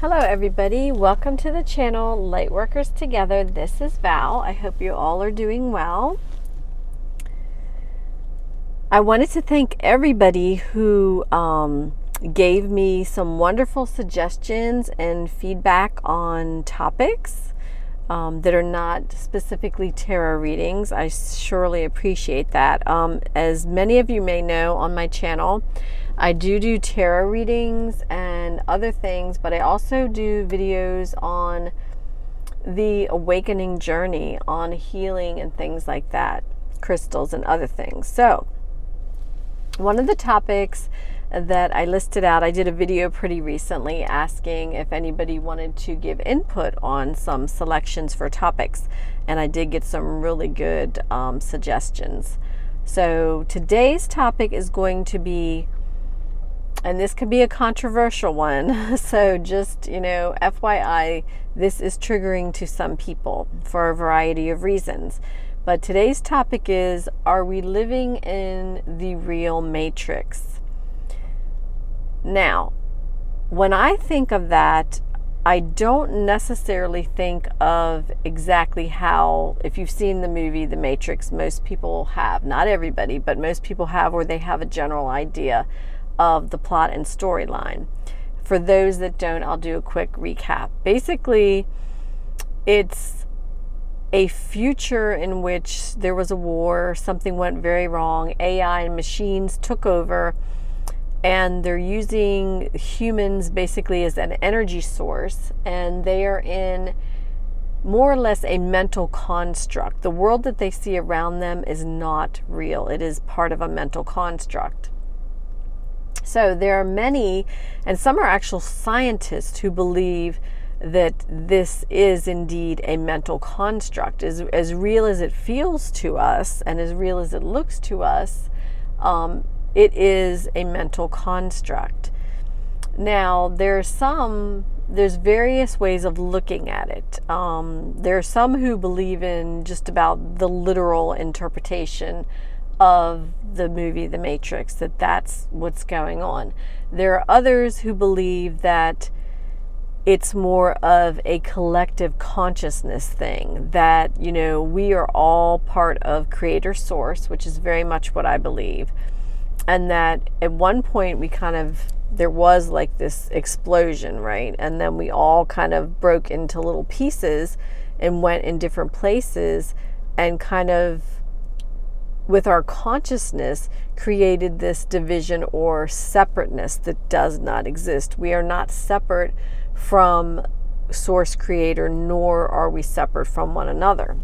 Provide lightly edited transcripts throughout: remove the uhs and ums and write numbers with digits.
Hello everybody, welcome to the channel Lightworkers Together. This is Val. I hope you all are doing well. I wanted to thank everybody who gave me some wonderful suggestions and feedback on topics that are not specifically tarot readings. I surely appreciate that. As many of you may know on my channel, I do tarot readings and other things, but I also do videos on the awakening journey, on healing and things like that, crystals and other things. So one of the topics that I listed out, I did a video pretty recently asking if anybody wanted to give input on some selections for topics, and I did get some really good suggestions. So today's topic is going to be, and this could be a controversial one, so just, FYI, this is triggering to some people for a variety of reasons. But today's topic is, are we living in the real matrix? Now, when I think of that, I don't necessarily think of exactly how, if you've seen the movie The Matrix, most people have, not everybody, but most people have, where they have a general idea of the plot and storyline. For those that don't, I'll do a quick recap. Basically, it's a future in which there was a war, something went very wrong, AI and machines took over, and they're using humans basically as an energy source, and they are in more or less a mental construct. The world that they see around them is not real. It is part of a mental construct. So there are many, and some are actual scientists who believe that this is indeed a mental construct. As real as it feels to us and as real as it looks to us, it is a mental construct. Now, there's various ways of looking at it. There are some who believe in just about the literal interpretation of the movie The Matrix, that's what's going on. There are others who believe that it's more of a collective consciousness thing, that, we are all part of Creator Source, which is very much what I believe. And that at one point there was like this explosion, right? And then we all kind of broke into little pieces and went in different places, and kind of with our consciousness created this division or separateness that does not exist. We are not separate from Source Creator, nor are we separate from one another.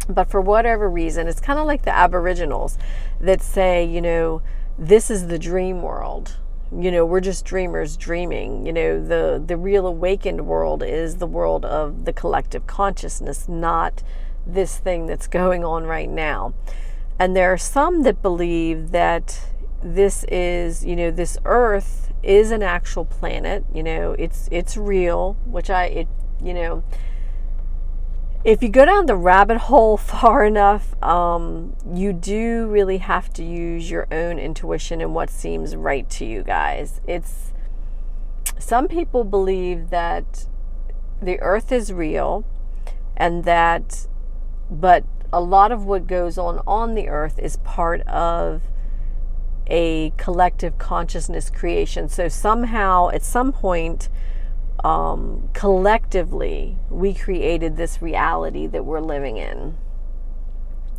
But for whatever reason, it's kind of like the Aboriginals that say, this is the dream world. We're just dreamers dreaming. The real awakened world is the world of the collective consciousness, not this thing that's going on right now. And there are some that believe that this is, this Earth is an actual planet. It's real, which if you go down the rabbit hole far enough, you do really have to use your own intuition and what seems right to you guys. Some people believe that the Earth is real, and but a lot of what goes on the Earth is part of a collective consciousness creation. So somehow, at some point, collectively, we created this reality that we're living in,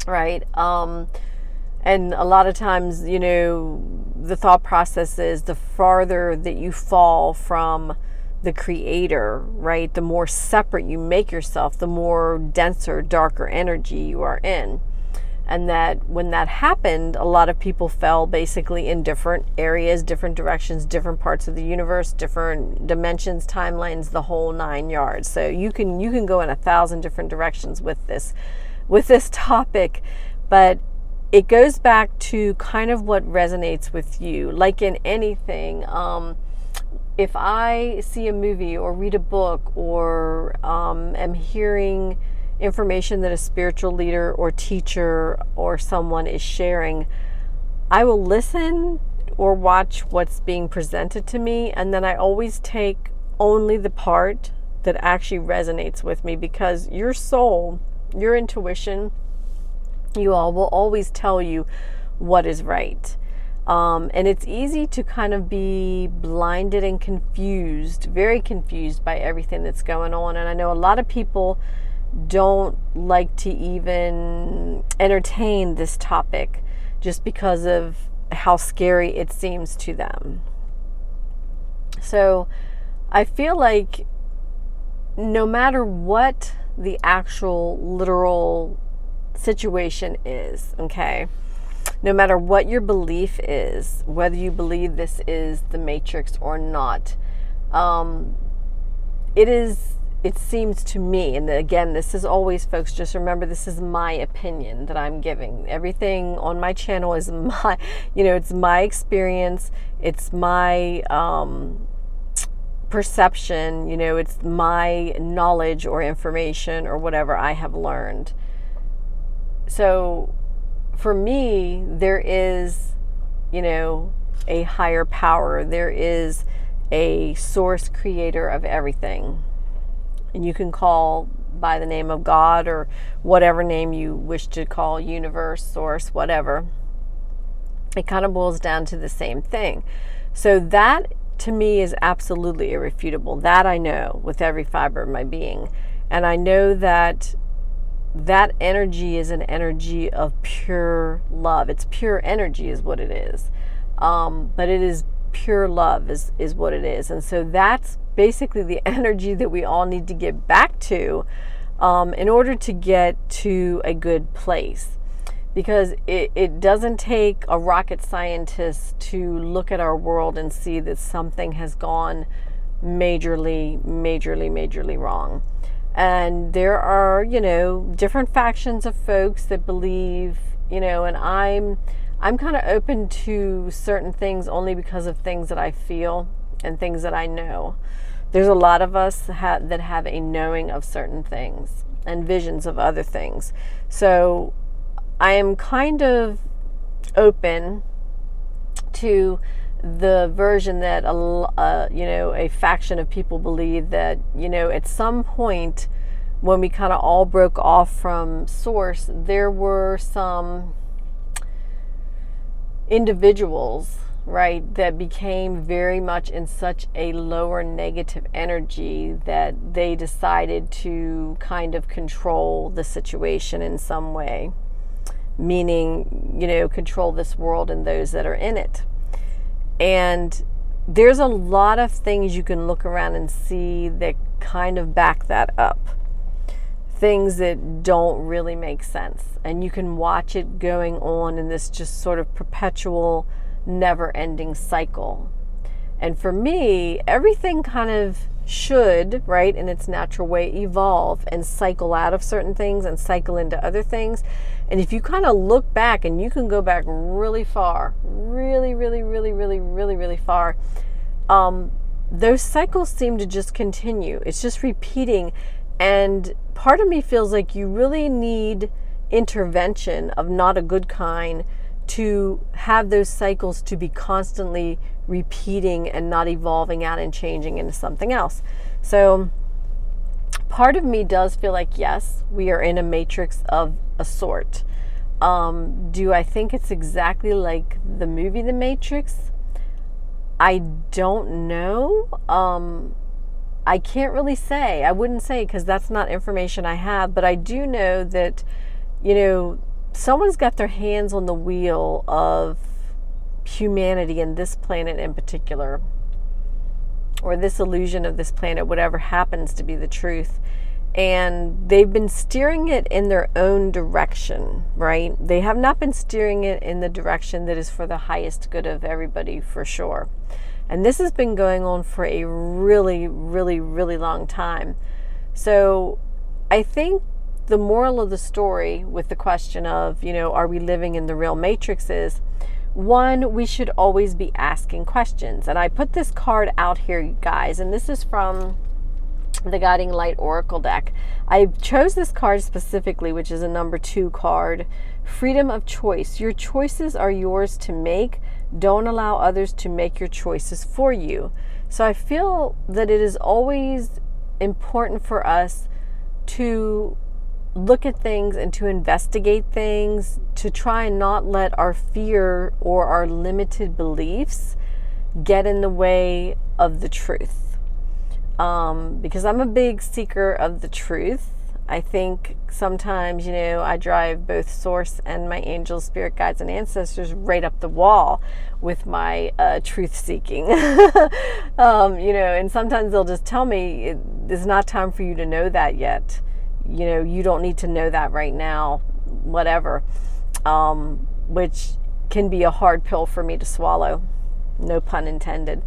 right? And a lot of times, the thought process is the farther that you fall from the Creator, right, the more separate you make yourself, the more denser, darker energy you are in. And that when that happened, a lot of people fell basically in different areas, different directions, different parts of the universe, different dimensions, timelines, the whole 9 yards. So you can go in 1,000 different directions with this topic, but it goes back to kind of what resonates with you. Like in anything, if I see a movie or read a book or am hearing information that a spiritual leader or teacher or someone is sharing, I will listen or watch what's being presented to me, and then I always take only the part that actually resonates with me, because your soul, your intuition, you all will always tell you what is right. And it's easy to kind of be blinded and confused, very confused by everything that's going on. And I know a lot of people don't like to even entertain this topic just because of how scary it seems to them. So I feel like no matter what the actual literal situation is, okay, no matter what your belief is, whether you believe this is the Matrix or not, it seems to me, and again, this is always, folks, just remember, this is my opinion that I'm giving. Everything on my channel is my, it's my experience, it's my perception, it's my knowledge or information or whatever I have learned. So for me, there is, a higher power. There is a source creator of everything. And you can call by the name of God or whatever name you wish to call, universe, source, whatever. It kind of boils down to the same thing. So that, to me, is absolutely irrefutable. That I know with every fiber of my being. And I know that that energy is an energy of pure love. It's pure energy is what it is. But it is pure love is what it is. And so that's basically the energy that we all need to get back to in order to get to a good place. Because it doesn't take a rocket scientist to look at our world and see that something has gone majorly wrong. And there are, different factions of folks that believe, and I'm kind of open to certain things only because of things that I feel and things that I know. There's a lot of us that have a knowing of certain things and visions of other things. So I am kind of open to the version that a faction of people believe that, at some point when we kind of all broke off from source, there were some individuals, right, that became very much in such a lower negative energy that they decided to kind of control the situation in some way, meaning, control this world and those that are in it. And there's a lot of things you can look around and see that kind of back that up. Things that don't really make sense. And you can watch it going on in this just sort of perpetual, never-ending cycle. And for me, everything kind of should, right, in its natural way, evolve and cycle out of certain things and cycle into other things. And if you kind of look back, and you can go back really far, really far, those cycles seem to just continue. It's just repeating. And part of me feels like you really need intervention of not a good kind to have those cycles to be constantly repeating and not evolving out and changing into something else. So part of me does feel like, yes, we are in a matrix of a sort. Do I think it's exactly like the movie The Matrix? I don't know. I can't really say. I wouldn't say, because that's not information I have, but I do know that, someone's got their hands on the wheel of humanity and this planet in particular, or this illusion of this planet, whatever happens to be the truth. And they've been steering it in their own direction, right? They have not been steering it in the direction that is for the highest good of everybody, for sure. And this has been going on for a really long time. So I think the moral of the story with the question of, are we living in the real matrix is, one, we should always be asking questions. And I put this card out here, you guys, and this is from the Guiding Light Oracle deck. I chose this card specifically, which is a number 2 card, Freedom of Choice. Your choices are yours to make. Don't allow others to make your choices for you. So I feel that it is always important for us to look at things and to investigate things, to try and not let our fear or our limited beliefs get in the way of the truth. Because I'm a big seeker of the truth. I think sometimes, I drive both source and my angels, spirit guides, and ancestors right up the wall with my truth seeking. And sometimes they'll just tell me it's not time for you to know that yet. You don't need to know that right now, whatever, which can be a hard pill for me to swallow. No pun intended.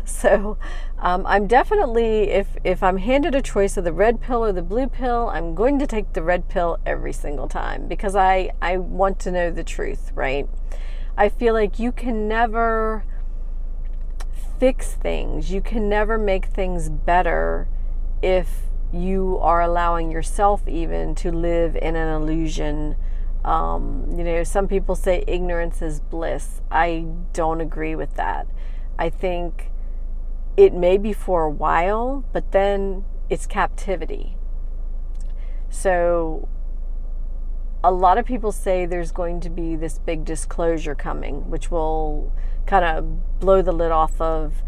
So I'm definitely, if I'm handed a choice of the red pill or the blue pill, I'm going to take the red pill every single time, because I want to know the truth, right? I feel like you can never fix things. You can never make things better if you are allowing yourself even to live in an illusion. Some people say ignorance is bliss. I don't agree with that. I think it may be for a while, but then it's captivity. So a lot of people say there's going to be this big disclosure coming, which will kind of blow the lid off of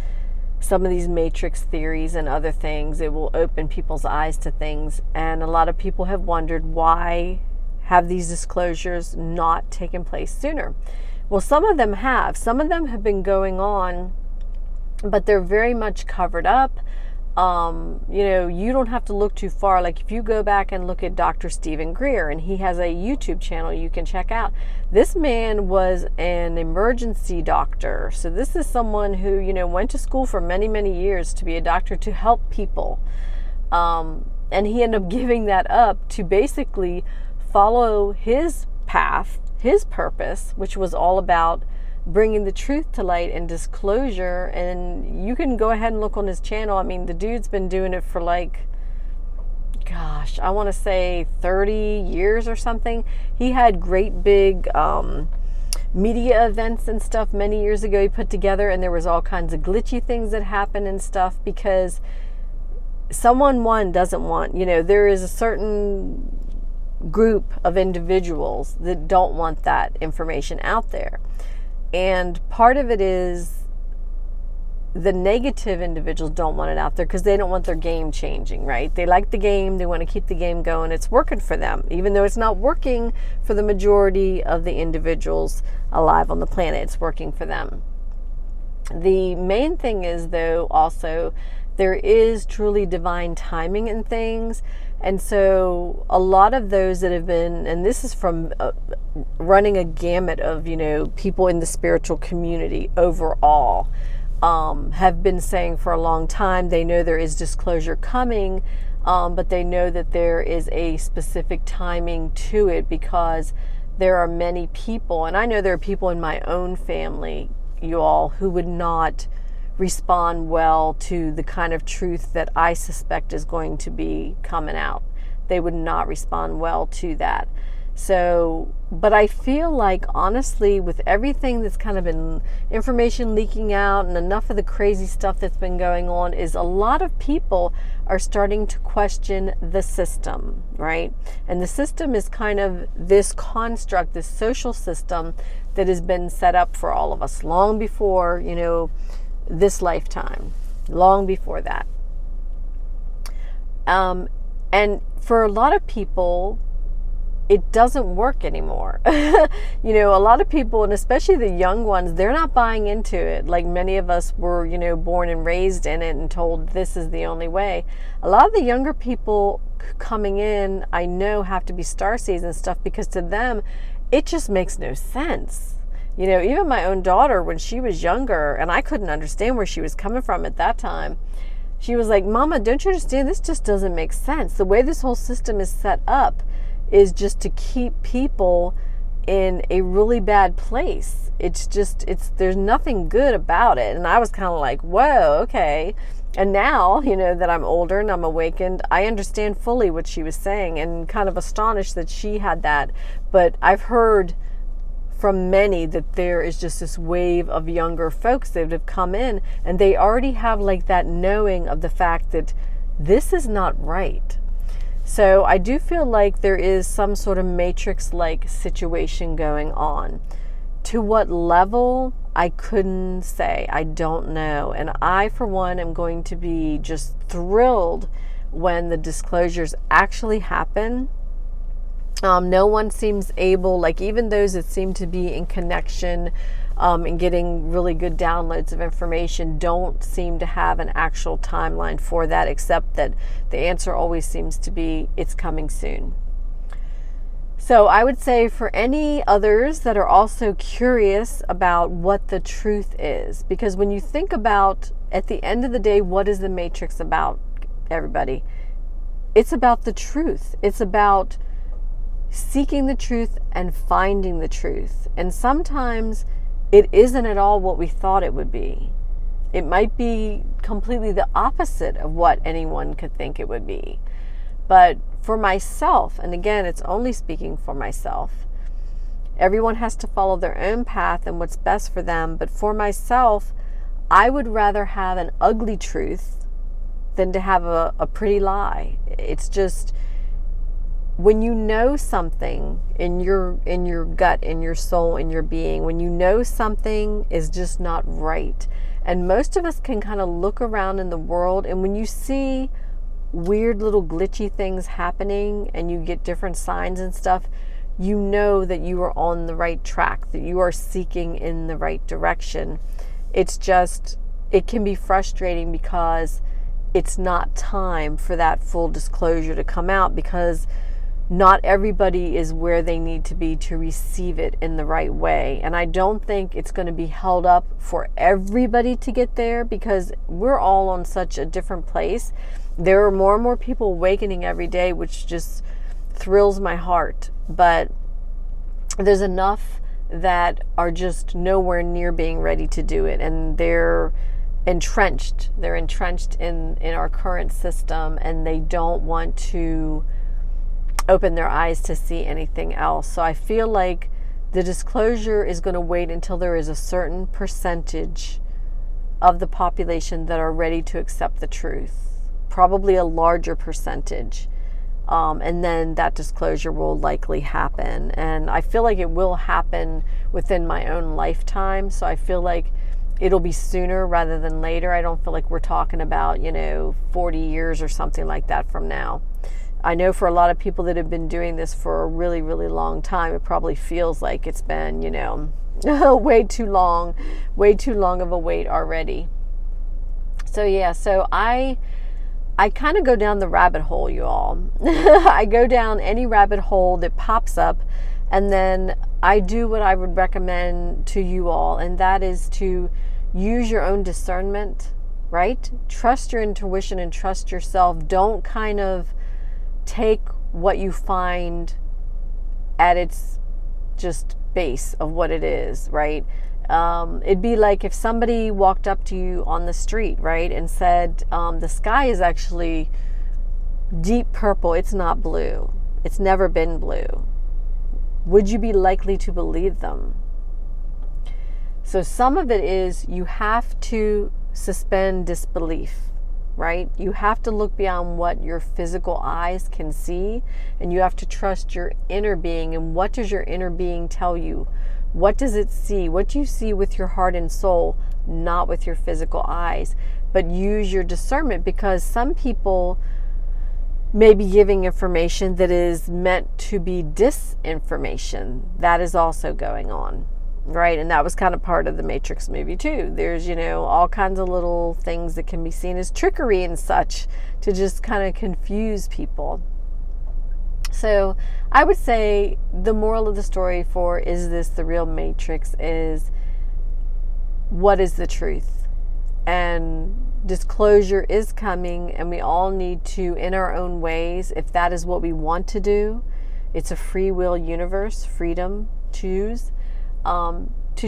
some of these matrix theories and other things. It will open people's eyes to things. And a lot of people have wondered, why have these disclosures not taken place sooner? Well, some of them have. Some of them have been going on, but they're very much covered up. You don't have to look too far. Like if you go back and look at Dr. Stephen Greer, and he has a YouTube channel you can check out. This man was an emergency doctor. So this is someone who, went to school for many, many years to be a doctor to help people. And he ended up giving that up to basically follow his path, his purpose, which was all about bringing the truth to light and disclosure. And you can go ahead and look on his channel. I mean, the dude's been doing it for I want to say 30 years or something. He had great big media events and stuff many years ago he put together, and there was all kinds of glitchy things that happened and stuff because someone doesn't want, there is a certain group of individuals that don't want that information out there. And part of it is the negative individuals don't want it out there because they don't want their game changing, right? They like the game. They want to keep the game going. It's working for them, even though it's not working for the majority of the individuals alive on the planet. It's working for them. The main thing is, though, also there is truly divine timing in things. And so a lot of those that have been, and this is from running a gamut of, people in the spiritual community overall, have been saying for a long time, they know there is disclosure coming, but they know that there is a specific timing to it because there are many people, and I know there are people in my own family, you all, who would not respond well to the kind of truth that I suspect is going to be coming out. They would not respond well to that. So, but I feel like, honestly, with everything that's kind of been information leaking out and enough of the crazy stuff that's been going on, is a lot of people are starting to question the system, right? And the system is kind of this construct, this social system that has been set up for all of us long before, this lifetime, long before that. And for a lot of people, it doesn't work anymore. A lot of people, and especially the young ones, they're not buying into it. Like many of us were, born and raised in it and told this is the only way. A lot of the younger people coming in, I know, have to be starseeds and stuff because to them, it just makes no sense. Even my own daughter, when she was younger, and I couldn't understand where she was coming from at that time, she was like, Mama, don't you understand? This just doesn't make sense. The way this whole system is set up is just to keep people in a really bad place. There's nothing good about it. And I was kind of like, whoa, okay. And now, that I'm older and I'm awakened, I understand fully what she was saying and kind of astonished that she had that. But I've heard from many that there is just this wave of younger folks that have come in, and they already have like that knowing of the fact that this is not right. So I do feel like there is some sort of matrix-like situation going on. To what level, I couldn't say. I don't know. And I, for one, am going to be just thrilled when the disclosures actually happen. No one seems able, like even those that seem to be in connection and getting really good downloads of information, don't seem to have an actual timeline for that, except that the answer always seems to be, it's coming soon. So I would say for any others that are also curious about what the truth is, because when you think about, at the end of the day, what is the Matrix about, everybody? It's about the truth. It's about seeking the truth and finding the truth. And sometimes it isn't at all what we thought it would be. It might be completely the opposite of what anyone could think it would be. But for myself, and again, it's only speaking for myself, everyone has to follow their own path and what's best for them. But for myself, I would rather have an ugly truth than to have a pretty lie. It's just, when you know something in your gut, in your soul, in your being, when you know something is just not right. And most of us can kind of look around in the world, and when you see weird little glitchy things happening and you get different signs and stuff, you know that you are on the right track, that you are seeking in the right direction. It's just, it can be frustrating because it's not time for that full disclosure to come out, because not everybody is where they need to be to receive it in the right way. And I don't think it's going to be held up for everybody to get there, because we're all on such a different place. There are more and more people awakening every day, which just thrills my heart. But there's enough that are just nowhere near being ready to do it. And they're entrenched. They're entrenched in our current system, and they don't want to open their eyes to see anything else. So I feel like the disclosure is going to wait until there is a certain percentage of the population that are ready to accept the truth, probably a larger percentage, and then that disclosure will likely happen. And I feel like it will happen within my own lifetime, so I feel like it'll be sooner rather than later. I don't feel like we're talking about 40 years or something like that from now. I know for a lot of people that have been doing this for a really, really long time, it probably feels like it's been, way too long of a wait already. So yeah, so I kind of go down the rabbit hole, you all. I go down any rabbit hole that pops up, and then I do what I would recommend to you all, and that is to use your own discernment, right? Trust your intuition and trust yourself. Don't kind of take what you find at its just base of what it is, right? It'd be like if somebody walked up to you on the street, right, and said, the sky is actually deep purple, it's not blue, it's never been blue. Would you be likely to believe them? So some of it is you have to suspend disbelief, right? You have to look beyond what your physical eyes can see, and you have to trust your inner being. And what does your inner being tell you? What does it see? What do you see with your heart and soul, not with your physical eyes? But use your discernment, because some people may be giving information that is meant to be disinformation. That is also going on, right? And that was kind of part of the Matrix movie too. There's, all kinds of little things that can be seen as trickery and such to just kind of confuse people. So I would say the moral of the story for Is This the Real Matrix is, what is the truth? And disclosure is coming, and we all need to, in our own ways, if that is what we want to do. It's a free will universe, freedom, to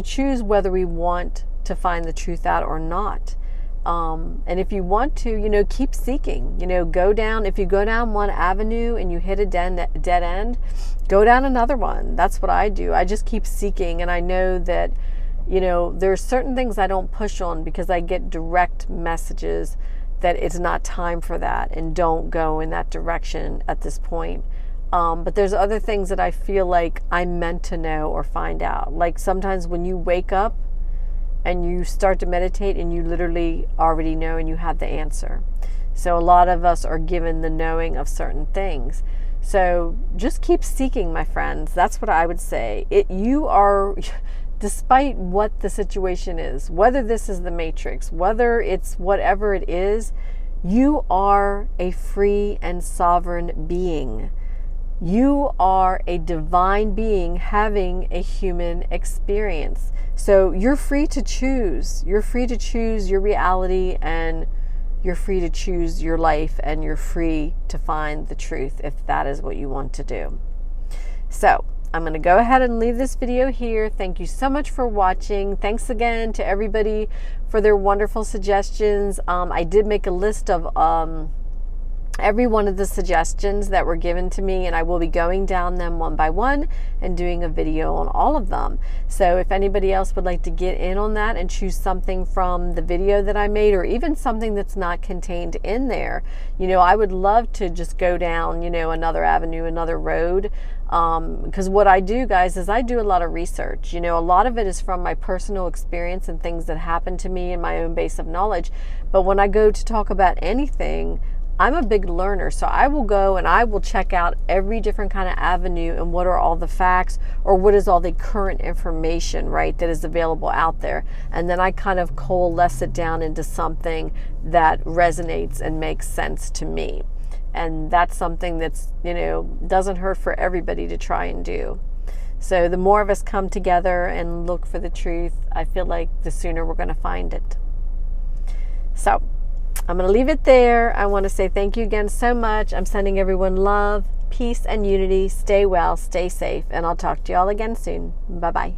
choose whether we want to find the truth out or not. And if you want to, keep seeking, if you go down one avenue and you hit a dead end, go down another one. That's what I do. I just keep seeking. And I know that, there are certain things I don't push on because I get direct messages that it's not time for that and don't go in that direction at this point. But there's other things that I feel like I'm meant to know or find out. Like sometimes when you wake up and you start to meditate and you literally already know and you have the answer. So a lot of us are given the knowing of certain things. So just keep seeking, my friends. That's what I would say. You are, despite what the situation is, whether this is the Matrix, whether it's whatever it is, you are a free and sovereign being. You are a divine being having a human experience. So you're free to choose. You're free to choose your reality, and you're free to choose your life, and you're free to find the truth if that is what you want to do. So I'm going to go ahead and leave this video here. Thank you so much for watching. Thanks again to everybody for their wonderful suggestions. I did make a list of every one of the suggestions that were given to me, and I will be going down them one by one and doing a video on all of them. So if anybody else would like to get in on that and choose something from the video that I made, or even something that's not contained in there, I would love to just go down, another avenue, another road. Because what I do, guys, is I do a lot of research. A lot of it is from my personal experience and things that happen to me in my own base of knowledge. But when I go to talk about anything, I'm a big learner, so I will go and I will check out every different kind of avenue and what are all the facts, or what is all the current information, right, that is available out there. And then I kind of coalesce it down into something that resonates and makes sense to me. And that's something that's, doesn't hurt for everybody to try and do. So the more of us come together and look for the truth, I feel like the sooner we're going to find it. So I'm going to leave it there. I want to say thank you again so much. I'm sending everyone love, peace, and unity. Stay well, stay safe, and I'll talk to you all again soon. Bye-bye.